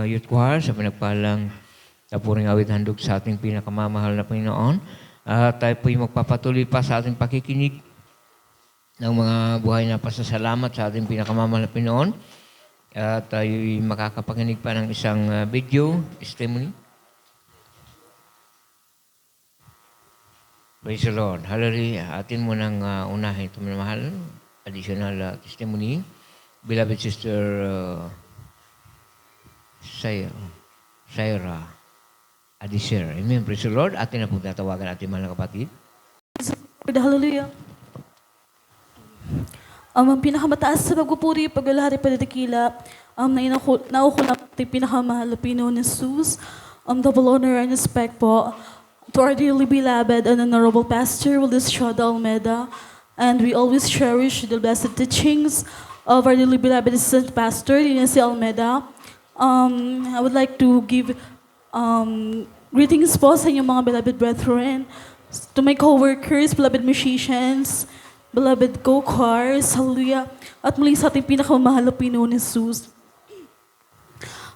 youth choir sa pinagpalang tapuring awit handog sa ating pinakamamahal na Panginoon. Tayo po'y magpapatuloy pa sa ating pakikinig ng mga buhay na pasasalamat sa ating pinakamamahal na Panginoon. Tayo'y makakapakinig pa ng isang video, testimony. Praise the Lord. Hallelujah. Atin mo nang unahin ito mahal, additional testimony. Beloved Sister Syra Adisir. Amen. Praise the Lord. Atin na po tatawagan ating mga kapatid. Hallelujah. Ang pinakamataas sa pagpupuri, paglalahari, pagdadakila, nauko na ating pinakamahal na Pinoon na Jesus, double honor and respect po to our dearly beloved and honorable pastor, Willis Shada Almeida, and we always cherish the blessed teachings of our dearly beloved assistant pastor, Inesi Almeida. I would like to give greetings po sa inyong mga beloved brethren, to my co-workers, beloved musicians, beloved co-choirs, hallelujah, at muli sa ating pinakamahal na Pinoon Jesus.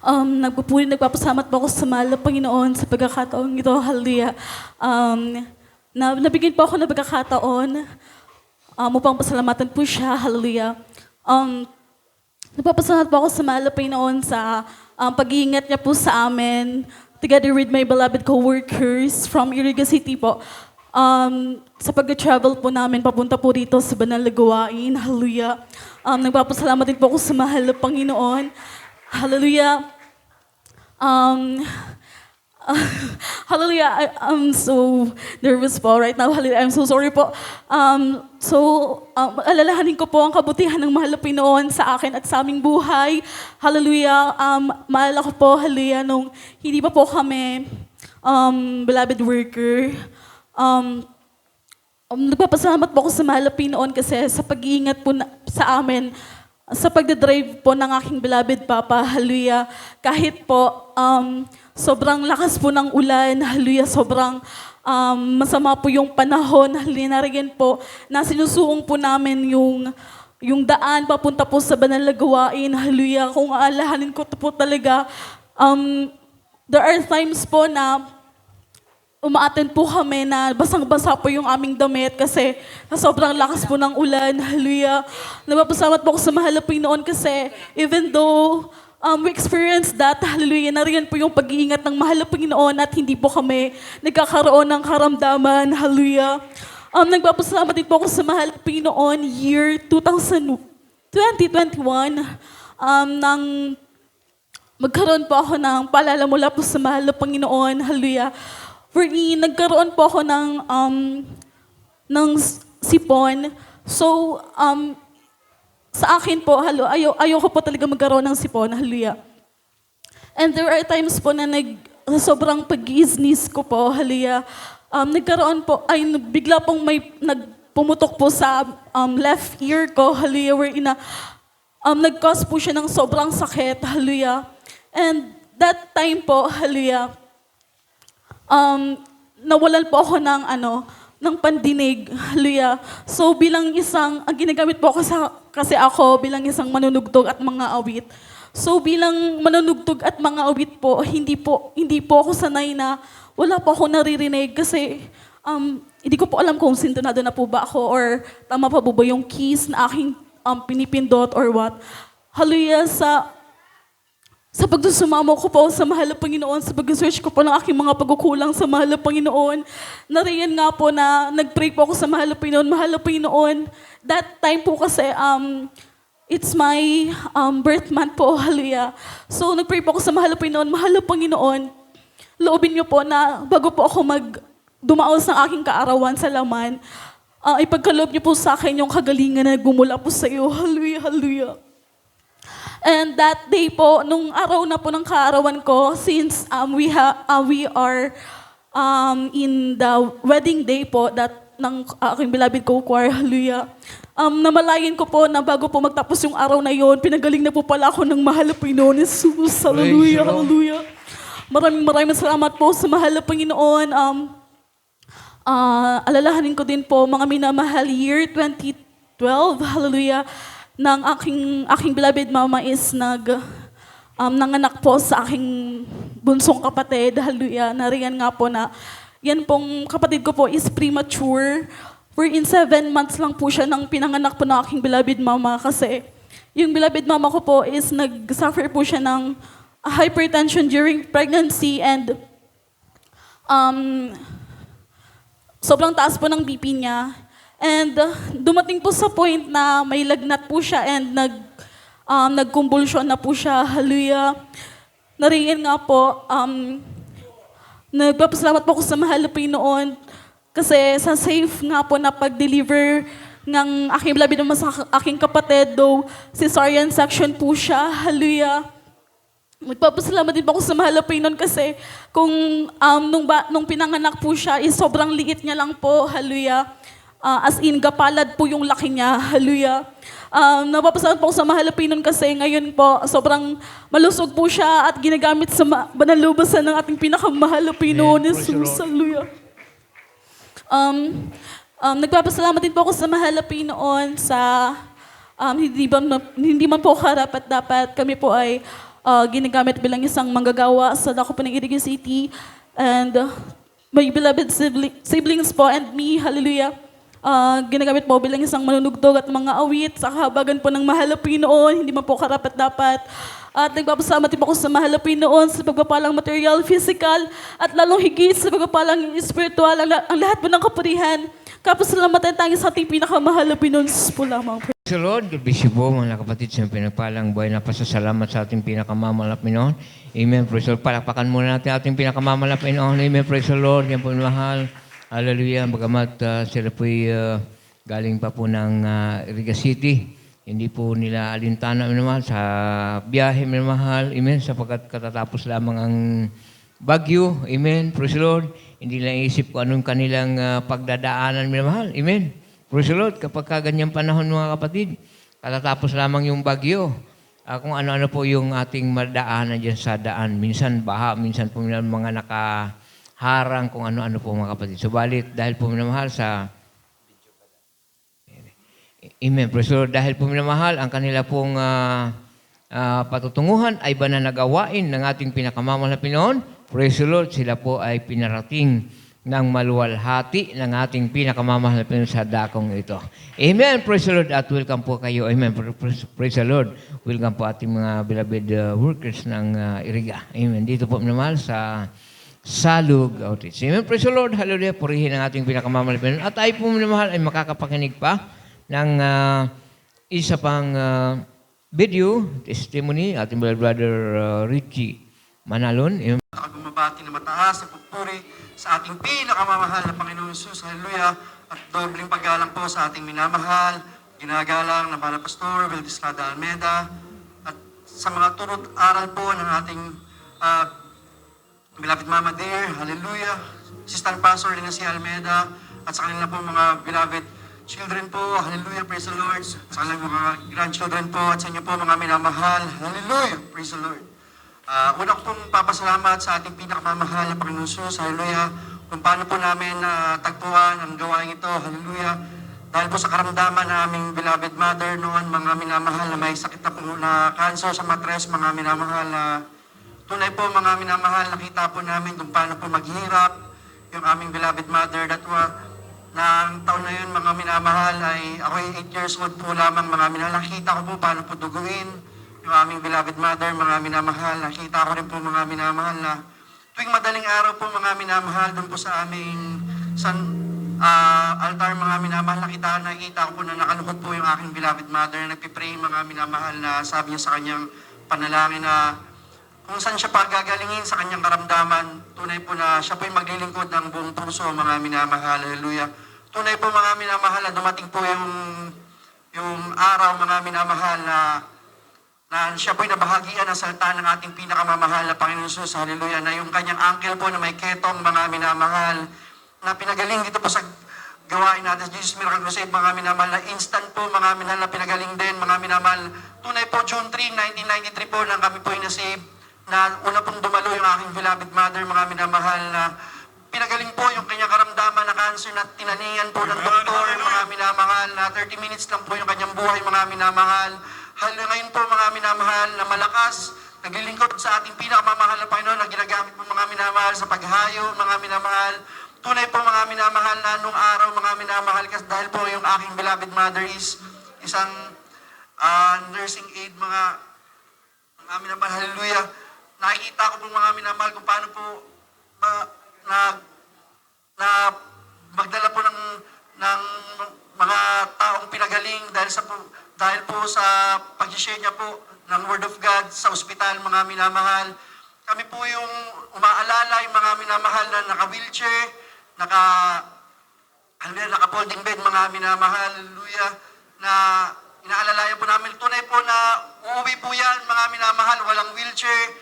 Nagpapasalamat po ako sa mahal na Panginoon sa pagkakataon ito, hallelujah. Nabigyan po ako ng pagkakataon upang pasalamatan po siya, hallelujah. Nagpapasalamat po ako sa mahal na Panginoon sa pag-iingat niya po sa amin, together with my beloved co-workers from Iriga City po. Sa pag-travel po namin, papunta po dito sa Banal na Gawain, hallelujah. Nagpapasalamat din po ako sa mahal na Panginoon, hallelujah. Hallelujah. I'm so nervous po right now. Hallelujah. I'm so sorry po. Alalahanin ko po ang kabutihan ng mahal na Panginoon sa akin at sa aming buhay. Hallelujah. Maalala ko po, hallelujah, nung hindi pa po kami beloved worker. Nagpapasalamat po ako sa mahal na Panginoon kasi sa pag-iingat po sa amin, sa pagdadrive po ng aking beloved Papa, hallelujah. Kahit po sobrang lakas po ng ulan, hallelujah, sobrang masama po yung panahon, hallelujah, nariyan po na sinusuong po namin yung daan papunta po sa Banal na Gawain, hallelujah. Kung aalahanin ko po talaga, there are times po na umaattend po kami na basang-basa po yung aming damit kasi sobrang lakas po ng ulan. Hallelujah. Nagpapasalamat po ako sa mahal na Panginoon kasi even though we experienced that, hallelujah, nariyan po yung pag-iingat ng mahal na Panginoon at hindi po kami nagkakaroon ng karamdaman. Hallelujah. Nagpapasalamat din po ako sa mahal na Panginoon year 2021 nang magkaroon po ako ng paalala mula po sa mahal na Panginoon. Hallelujah. Nagkaroon po ako ng sipon. So, sa akin po, ayoko po talaga magkaroon ng sipon. Hallelujah. And there are times po na sobrang pag-isnis ko po, hallelujah. Nagkaroon po, bigla pong may nagpumutok po sa left ear ko, hallelujah, wherein nag-cause po siya ng sobrang sakit, hallelujah. And that time po, hallelujah, nawalan po ako ng pandinig. Hallelujah. So bilang ang ginagamit po ako kasi ako bilang isang manunugtog at mga awit. So bilang manunugtog at mga awit po, hindi po ako sanay na wala po ako naririnig kasi hindi ko po alam kung sintonado na po ba ako or tama pa po ba yung keys na aking pinipindot or what. Hallelujah. Sa pagsusumamo ko po sa mahal na Panginoon, sa pag-search ko po ng aking mga pagkukulang sa mahal na Panginoon, nariyan nga po na nag-pray po ako sa mahal na Panginoon. That time po kasi, it's my birth month po, hallelujah. So nag-pray po ako sa mahal na Panginoon, loobin niyo po na bago po ako dumaos ng aking kaarawan sa laman, ipagkaloob niyo po sa akin yung kagalingan na gumula po sa iyo, hallelujah, hallelujah. And that day po, nung araw na po ng kaarawan ko, since we are in the wedding day po ng aking beloved co-choir, hallelujah. Namalayan ko po na bago po magtapos yung araw na yon, pinagaling na po pala ako ng mahal na Panginoon Jesus, hallelujah, hallelujah. Maraming salamat po sa mahal na Panginoon. Alalahanin ko din po mga minamahal year 2012, hallelujah, ng aking beloved mama is nanganak po sa aking bunsong kapatid. Hallelujah. Nariyan nga po na yan pong kapatid ko po is premature. Wherein 7 months lang po siya nang pinanganak po ng aking beloved mama kasi yung beloved mama ko po is nag-suffer po siya ng hypertension during pregnancy and sobrang taas po ng BP niya. And dumating po sa point na may lagnat po siya and nagkumbulsyon na po siya. Hallelujah. Nariyan nga po, nagpapasalamat po ako sa mahal na Panginoon kasi sa safe nga po na pag-deliver ng aking beloved naman sa aking kapatid, though cesarean section po siya. Hallelujah. Magpapasalamat din po ako sa mahal na Panginoon kasi kung nung pinanganak po siya, sobrang liit niya lang po. Hallelujah. As in, gapalad po yung laki niya. Hallelujah. Napapasalamat po ako sa mahal na Panginoon kasi ngayon po, sobrang malusog po siya at ginagamit sa banal-lubasan ng ating pinakamahal na Panginoon, Jesus. Hallelujah. Nagpapasalamat din po ako sa mahal na Panginoon sa hindi man po karapat dapat kami po ay ginagamit bilang isang manggagawa sa dako po ng Iriga City and my beloved siblings po and me, hallelujah. Ginagamit po bilang isang manunugtog at mga awit sa kahabagan po ng mahal na Panginoon, hindi man po karapat dapat. At nagpapasalamat din po ako sa mahal na Panginoon sa pagpapalang material, physical, at lalong higit sa pagpapalang spiritual, ang lahat po ng kapurihan. Kapasalamatan tayo sa ating pinakamahal na Panginoon po lamang. Praise the Lord. God bless you po, mga kapatid, sa pinagpalang buhay na pasasalamat sa ating pinakamamahal na Panginoon. Amen. Praise the Lord. Palakpakan muna natin ating pinakamamahal na Panginoon. Amen. Praise the Lord. Yan po mahal. Hallelujah. Bagamat sila po'y galing pa po ng Iriga City. Hindi po nila alintana minamahal sa biyahe minamahal. Amen. Sapagkat katatapos lamang ang bagyo. Amen. Praise the Lord. Hindi lang isip ko anong kanilang pagdadaanan minamahal. Amen. Praise the Lord. Kapag ganyang panahon mga kapatid, katatapos lamang yung bagyo. Kung ano-ano po yung ating madaanan dyan sa daan. Minsan baha, minsan po mga nakaharang kung ano-ano po mga kapatid. Subalit dahil po minamahal sa Amen. Praise the Lord. Dahil po minamahal, ang kanila pong patutunguhan ay bananagawain ng ating pinakamamahal na Pinoon. Praise the Lord. Sila po ay pinarating ng maluwalhati ng ating pinakamamahal na Pinoon sa dakong ito. Amen. Praise the Lord. At welcome po kayo. Amen. Praise the Lord. Welcome po ating mga beloved workers ng Iriga. Amen. Dito po minamahal sa Salug Outreach. Amen. Praise the Lord. Hallelujah. Purihin ang ating pinakamamahal na Pinoon. At tayo po minamahal ay makakapakinig pa ng isa pang video, testimony, ating brother Richie Manalon. Bumabati na mataas na pagpuri sa ating pinakamamahal na Panginoon Jesus. Hallelujah. At dobling paggalang po sa ating minamahal, ginagalang na Pastor Valdez Cada Almeda at sa mga turot aral po ng ating beloved Mama Dear. Hallelujah. Assistant Pastor Linacy Almeda at sa kanila po mga beloved children po, hallelujah, praise the Lord. Sa kanilang mga grandchildren po at sa inyo po mga minamahal, hallelujah, praise the Lord. Una ko pong papasalamat sa ating pinakamamahal na Panginoon Jesus, hallelujah, kung paano po namin tagpuan ang gawain ito, hallelujah. Dahil po sa karamdaman na aming beloved mother noon, mga minamahal na may sakit na po na cancer sa matres, mga minamahal na tunay po mga minamahal, nakita po namin kung paano po maghirap yung aming beloved mother that ng taon na yun, mga minamahal, ay ako'y 8 years old po lamang, mga minamahal. Nakita ko po paano po duguin yung aming beloved mother, mga minamahal. Nakita ko rin po mga minamahal na tuwing madaling araw po, mga minamahal, doon po sa aming altar, mga minamahal, nakita ko po na nakalukot po yung aking beloved mother na nagpipray, mga minamahal, na sabi niya sa kanyang panalangin na kung saan siya pagagalingin sa kanyang karamdaman, tunay po na siya po'y maglilingkod ng buong puso, mga minamahal. Hallelujah. Tunay po mga minamahal na dumating po yung araw, mga minamahal, na siya po'y nabahagian ng salita ng ating pinakamamahal na Panginoon Jesus. Hallelujah. Na yung kanyang uncle po na may ketong, mga minamahal, na pinagaling dito po sa gawain natin, Jesus Miracle Crusade, mga minamahal, na instant po, mga minamahal, na pinagaling din, mga minamahal. Tunay po, June 3, 1993 po, nang kami po'y nasave, na una pong dumalo yung aking beloved mother, mga minamahal, na pinagaling po yung kanyang karamdaman na cancer na tinaningan po ng doktor, mga minamahal, na 30 minutes lang po yung kanyang buhay, mga minamahal. Halo ngayon po, mga minamahal, na malakas, naglilingkod sa ating pinakamamahal na Panginoon na ginagamit mo mga minamahal sa paghayo, mga minamahal. Tunay po mga minamahal na nung araw, mga minamahal, kasi dahil po yung aking beloved mother is isang nursing aid, mga minamahal, hallelujah. Nakikita ko po mga minamahal kung paano po na magdala po ng mga taong pinagaling dahil po sa pag-share niya po ng Word of God sa ospital, mga minamahal. Kami po yung umaalala yung mga minamahal na naka-wheelchair, naka-folding bed, mga minamahal, hallelujah, na inaalalayan po namin. Tunay po na uuwi po yan, mga minamahal, walang wheelchair,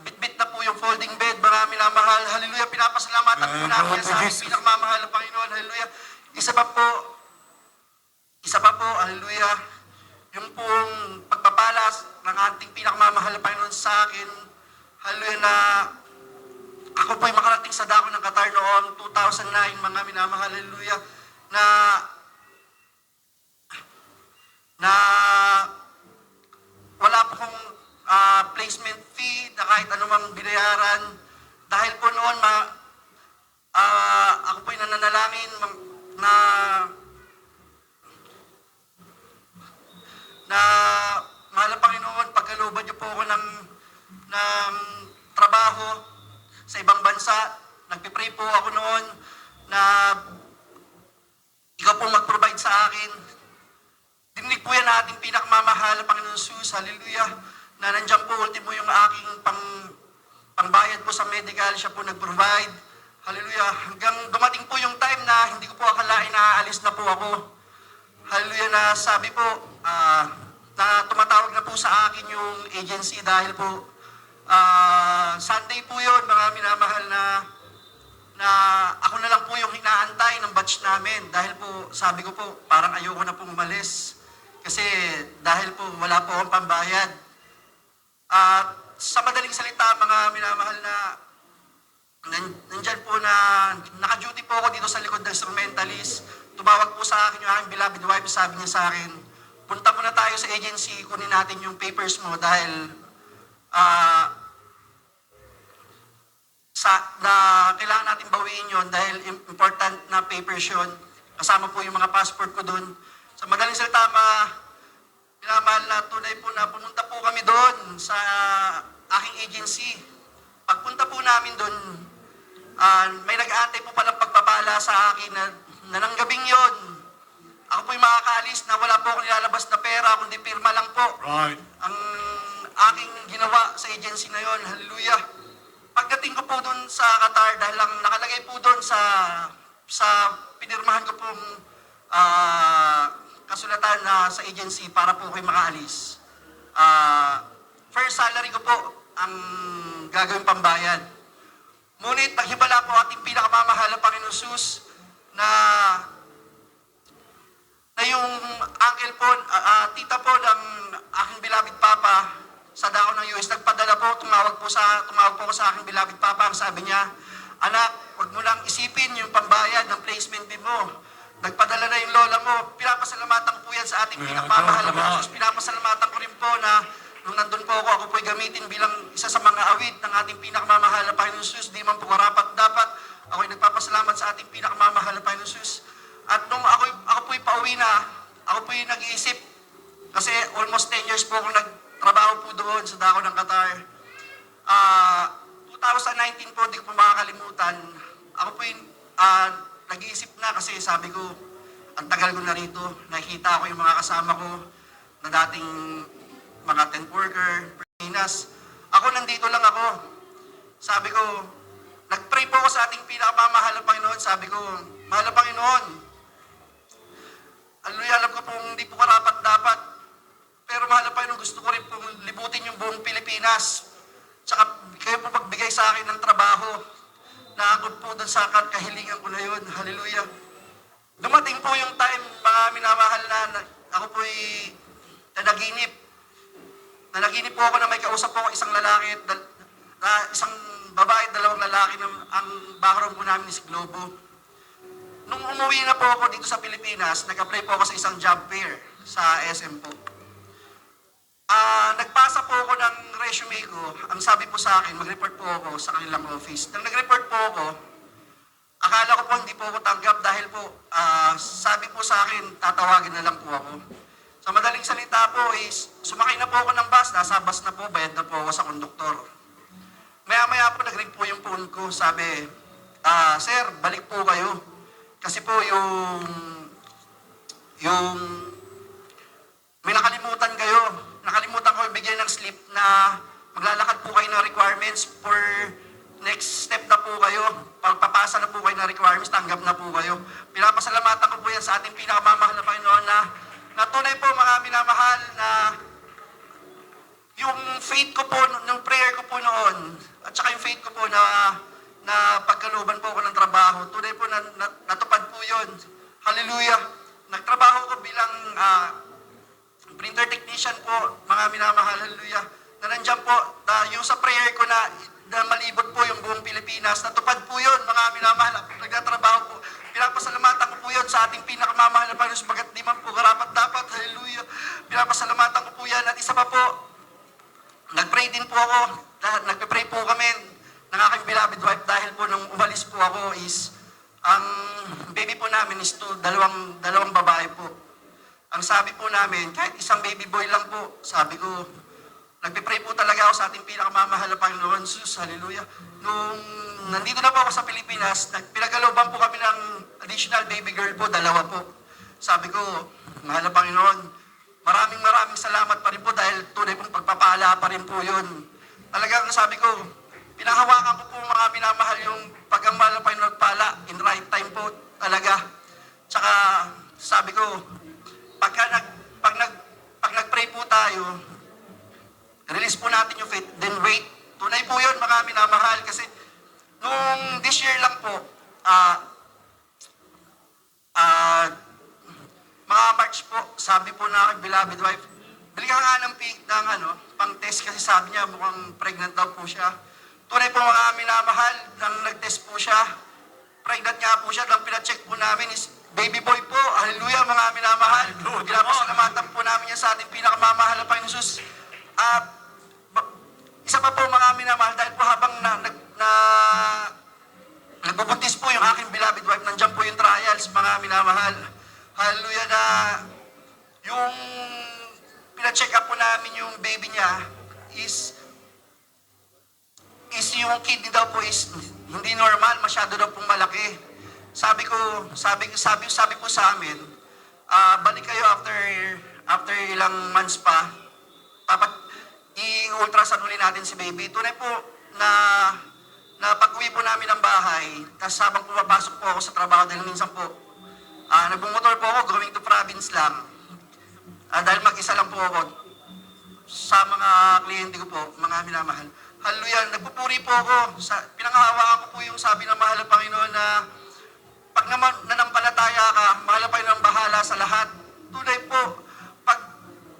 bit-bit na po yung folding bed, mga minamahal, hallelujah, pinapasalamatan po namin sa aming pinakamamahal na Panginoon, hallelujah. Isa pa po, hallelujah, yung pong pagpapalas ng ating pinakamamahal na Panginoon sa akin, hallelujah, na ako po'y makarating sa dako ng Qatar noong 2009, mga minamahal, hallelujah, na wala po kong placement fee na kahit anumang binayaran. Dahil po noon, ako po'y nananalangin na mahal na Panginoon, pagkalooban niyo po ako ng trabaho sa ibang bansa. Nagpipray po ako noon na ikaw po mag-provide sa akin. Dinig po yan na ating pinakamamahal na Panginoon Jesus, hallelujah, na nandiyan po ultimo yung aking pangbayad po sa medical, siya po nag-provide, hallelujah, hanggang dumating po yung time na hindi ko po akalain na aalis na po ako, hallelujah, na sabi po, na tumatawag na po sa akin yung agency dahil po, Sunday po yun, mga minamahal, na ako na lang po yung hinaantay ng batch namin dahil po, sabi ko po, parang ayoko na pong umalis. Kasi dahil po wala po akong pambayad. At sa madaling salita, mga minamahal, na nandyan po na naka-duty po ako dito sa likod ng instrumentalist. Tumawag po sa akin yung aking beloved wife, sabi niya sa akin, punta muna tayo sa agency, kunin natin yung papers mo dahil na kailangan natin bawiin yon dahil important na papers yun. Kasama po yung mga passport ko doon. Sa madaling salita, minamahal na tunay po na pumunta po kami doon sa aking agency. Pagpunta po namin doon, may nag-aantay po palang pagpapala sa akin na ng gabing yon. Ako po'y makakaalis na wala po akong nilalabas na pera, kundi pirma lang po. Right. Ang aking ginawa sa agency na yon, hallelujah. Pagdating ko po doon sa Qatar, dahil lang nakalagay po doon sa pinirmahan ko pong kasulatan na sa agency para po kayo makaalis. First salary ko po ang gagawin pambayad. Ngunit naghibala po ating pinakamamahal na Panginoon Jesus na yung uncle po, tita po ng aking beloved papa sa dako ng US, nagpadala po, tumawag po ko sa aking beloved papa, ang sabi niya, anak, huwag mo lang isipin yung pambayad ng placement fee mo. Nagpadala na yung lola mo. Pinapasalamatan po yan sa ating pinakamamahal na Panginoon Jesus. Pinapasalamatan ko rin po na nung nandun po ako po'y gamitin bilang isa sa mga awit ng ating pinakamamahal na Panginoon Jesus. Di man po karapat dapat. Ako'y nagpapasalamat sa ating pinakamamahal na Panginoon Jesus. At nung ako po'y pauwi na, ako po'y nag-iisip, kasi almost 10 years po akong nagtrabaho po doon sa dako ng Qatar. 2019 po, di ko po makakalimutan. Ako po'y nag-iisip na kasi sabi ko, ang tagal ko na rito, nakikita ko yung mga kasama ko na dating mga tent worker, Pilipinas. Ako nandito lang ako. Sabi ko, nag-pray po ako sa ating pinakamamahal na Panginoon. Sabi ko, mahal na Panginoon, alam ko pong hindi po karapat dapat. Pero mahal na Panginoon, gusto ko rin pong libutin yung buong Pilipinas. Tsaka kayo po magbigay sa akin ng trabaho. Naakot po doon sa kahilingan ko na yun. Hallelujah. Dumating po yung time, mga minamahal, na ako po'y nanaginip. Nanaginip po ako na may kausap po isang lalaki, isang babae at dalawang lalaki na ang background po namin is Globo. Nung umuwi na po ako dito sa Pilipinas, nag-apply po ako sa isang job fair sa SM po. Nagpasa po ako ng resume ko. Ang sabi po sa akin, mag-report po ako sa kanilang office. Nang nag-report po ako, akala ko po hindi po ako tanggap dahil po sabi po sa akin, tatawagin na lang po ako. Sa madaling salita po is, sumakay na po ako ng bus, nasa bus na po, bayad na po ako sa konduktor. Maya-maya po nag-ring po yung phone ko, sabi, sir, balik po kayo. Kasi po may nakalimutan kayo. Nakalimutan ko ibigay ng slip na maglalakad po kayo ng requirements for next step na po kayo. Pagpapasa na po kayo ng requirements, tanggap na po kayo. Pinapasalamatan ko po yan sa ating pinakamamahal na Panginoon na tunay po mga minamahal na yung faith ko po, yung prayer ko po noon, at saka yung faith ko po na pagkaluban po ako ng trabaho, tunay po natupad po yun. Hallelujah! Nagtrabaho ko bilang printer technician po, mga minamahal, hallelujah. Na nandiyan po, yung sa prayer ko na malibot po yung buong Pilipinas, natupad po yun, mga minamahal. Nagtatrabaho po, pinapasalamatan ko po yun sa ating pinakamamahal na Panginoon, sabagat di man po karapat dapat, hallelujah. Pinapasalamatan ko po yan. At isa pa po, nag-pray din po ako, nagpe-pray po kami ng aking beloved wife dahil po nung umalis po ako is, ang baby po namin is dalawang babae po. Ang sabi po namin, kahit isang baby boy lang po, sabi ko, nagpe-pray po talaga ako sa ating pinakamamahal na Panginoon, Jesus, hallelujah. Nung nandito na po ako sa Pilipinas, pinagkalooban po kami ng additional baby girl po, dalawa po. Sabi ko, mahal na Panginoon, maraming salamat pa rin po dahil tunay pong pagpapala pa rin po yun. Talagang sabi ko, pinahawakan ko po mga minamahal yung pagmamahal na Panginoon pala, in right time po talaga. Tsaka sabi ko, pag nag-pray po tayo, release po natin yung faith, then wait. Tunay po yun, mga minamahal. Kasi nung this year lang po, mga March po, sabi po na aking beloved wife, bili ka nga ng pang-test kasi sabi niya mukhang pregnant daw po siya. Tunay po mga minamahal, nang nag-test po siya, pregnant nga po siya, nang pina-check po namin is baby boy po. Hallelujah, mga minamahal. Pinapasalamatan po namin yan sa ating pinakamamahal na Panginoon Jesus. Isa pa po mga minamahal, dahil po habang nagbubuntis po yung aking beloved wife, nandiyan po yung trials, mga minamahal. Hallelujah na yung pina-check up po namin yung baby niya is yung kidney daw po is hindi normal, masyado daw pong malaki. Sabi po sa amin, balik kayo after ilang months pa, i-ultrasound ulit natin si baby. Tunay po na pag-uwi po namin ng bahay, tapos habang pumapasok po ako sa trabaho, dahil minsan po, nagbumotor po ako, going to province lang. Dahil mag-isa lang po ako sa mga kliyente ko po, mga minamahal. Hallelujah, nagpupuri po ako. Pinangahawakan ko po yung sabi ng mahal na Panginoon na pag naman nanampalataya ka, mahal na Panginoon bahala sa lahat. Tunay po,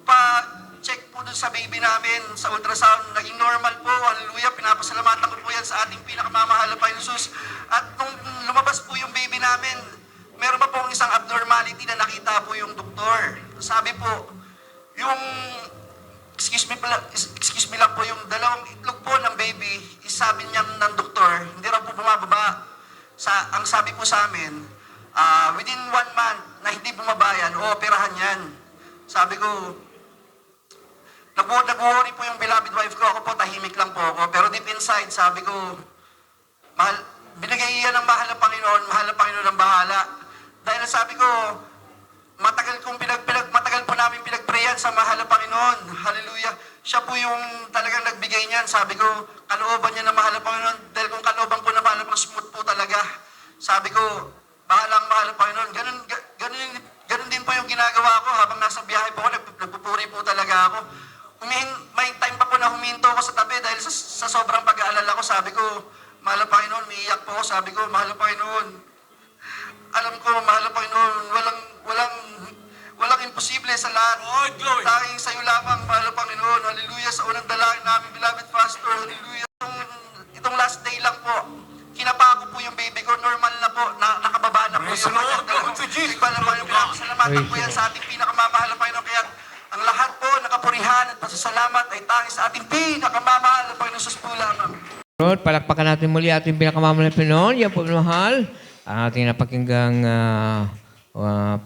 pag-check po dun sa baby namin, sa ultrasound, naging normal po. Hallelujah, pinapasalamatan ko po yan sa ating pinakamamahal na Panginoon Jesus. At nung lumabas po yung baby namin, meron pa pong isang abnormality na nakita po yung doktor. Sabi po, yung, excuse me lang po, yung dalawang itlog po ng baby, isabi niya ng doktor, hindi raw po bumababa. Ang sabi po sa amin, within 1 month na hindi bumaba yan, o-operahan yan. Sabi ko, nag-worry po yung beloved wife ko, ako po, tahimik lang po ako. Pero deep inside, sabi ko, binigay yan ng mahal na Panginoon ang bahala. Dahil sabi ko, matagal po namin pinagprayan sa mahal na Panginoon. Hallelujah. Siya po yung talagang nagbigay niyan. Sabi ko, kalooban niya ng mahal na Panginoon. Dahil kung kalooban po na mahal na Panginoon, smooth po talaga. Sabi ko, bahalang mahal na Panginoon. Ganun din po yung ginagawa ko. Habang nasa biyahe po ako, nagpupuri po talaga ako. May time pa po na huminto ako sa tabi dahil sa sobrang pag-aalala ko. Sabi ko, mahal na Panginoon, umiiyak po ako. Sabi ko, mahal na Panginoon, alam ko, mahal na Panginoon, walang imposible sa lahat. Tanging sa'yo lamang, mahal na Panginoon. Hallelujah, sa unang dalangin namin, beloved pastor. Hallelujah. Itong last day lang po, kinapa ko po yung baby ko. Normal na po, nakababa na po yung mga dalawang. Salamatan po yan sa ating pinakamamahal na Panginoon. Kaya ang lahat po, nakapurihan at pasasalamat Lord, palakpakan natin muli ating pinakamamahal na Pinoon. Yan po, mahal. Ang ating napakinggang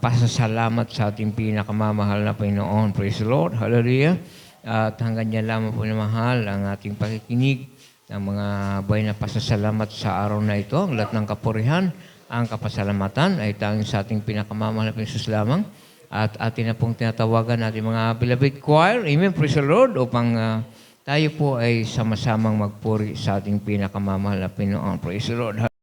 pasasalamat sa ating pinakamamahal na Pinoon. Praise the Lord. Hallelujah. At hanggang dyan lamang po na mahal ang ating pakikinig ng mga buhay na pasasalamat sa araw na ito. Ang lahat ng kapurihan, ang kapasalamatan ay tanging sa ating pinakamamahal na Pinoon lamang. At atin na pong tinatawagan natin mga beloved choir. Amen. Praise the Lord. Upang tayo po ay sama-samang magpuri sa ating pinakamamahal na Pinoon. Praise the Lord.